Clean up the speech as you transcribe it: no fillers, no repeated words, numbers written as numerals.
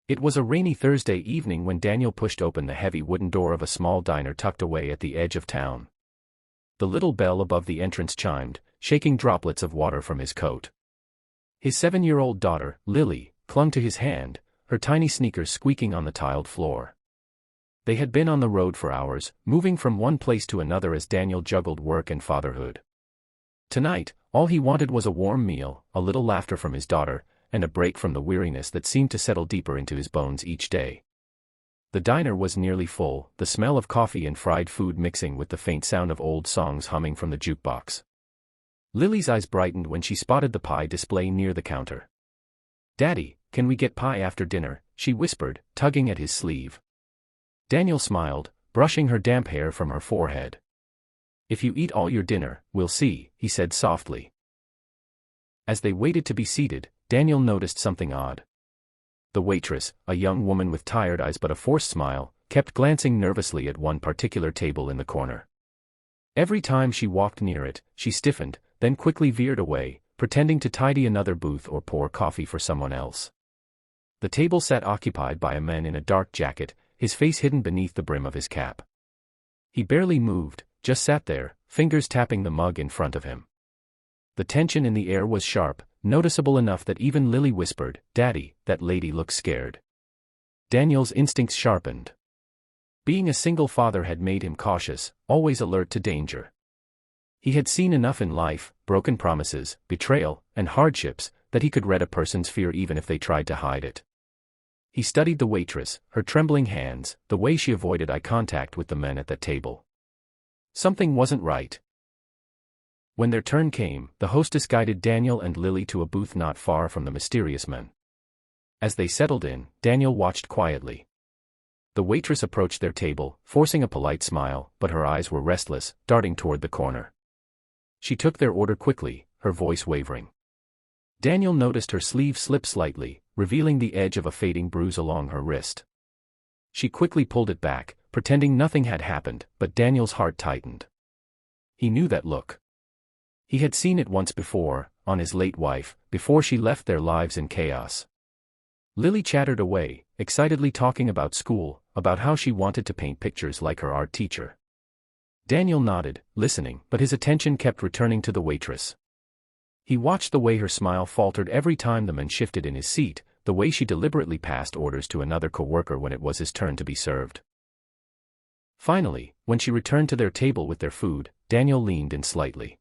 It was a rainy Thursday evening when Daniel pushed open the heavy wooden door of a small diner tucked away at the edge of town. The little bell above the entrance chimed, shaking droplets of water from his coat. His 7-year-old daughter, Lily, clung to his hand, her tiny sneakers squeaking on the tiled floor. They had been on the road for hours, moving from one place to another as Daniel juggled work and fatherhood. Tonight, all he wanted was a warm meal, a little laughter from his daughter, and a break from the weariness that seemed to settle deeper into his bones each day. The diner was nearly full, the smell of coffee and fried food mixing with the faint sound of old songs humming from the jukebox. Lily's eyes brightened when she spotted the pie display near the counter. "Daddy, can we get pie after dinner?" she whispered, tugging at his sleeve. Daniel smiled, brushing her damp hair from her forehead. "If you eat all your dinner, we'll see," he said softly. As they waited to be seated, Daniel noticed something odd. The waitress, a young woman with tired eyes but a forced smile, kept glancing nervously at one particular table in the corner. Every time she walked near it, she stiffened, then quickly veered away, pretending to tidy another booth or pour coffee for someone else. The table sat occupied by a man in a dark jacket, his face hidden beneath the brim of his cap. He barely moved, just sat there, fingers tapping the mug in front of him. The tension in the air was sharp, noticeable enough that even Lily whispered, "Daddy, that lady looks scared." Daniel's instincts sharpened. Being a single father had made him cautious, always alert to danger. He had seen enough in life, broken promises, betrayal, and hardships, that he could read a person's fear even if they tried to hide it. He studied the waitress, her trembling hands, the way she avoided eye contact with the men at that table. Something wasn't right. When their turn came, the hostess guided Daniel and Lily to a booth not far from the mysterious men. As they settled in, Daniel watched quietly. The waitress approached their table, forcing a polite smile, but her eyes were restless, darting toward the corner. She took their order quickly, her voice wavering. Daniel noticed her sleeve slip slightly, revealing the edge of a fading bruise along her wrist. She quickly pulled it back, pretending nothing had happened, but Daniel's heart tightened. He knew that look. He had seen it once before, on his late wife, before she left their lives in chaos. Lily chattered away, excitedly talking about school, about how she wanted to paint pictures like her art teacher. Daniel nodded, listening, but his attention kept returning to the waitress. He watched the way her smile faltered every time the man shifted in his seat, the way she deliberately passed orders to another coworker when it was his turn to be served. Finally, when she returned to their table with their food, Daniel leaned in slightly.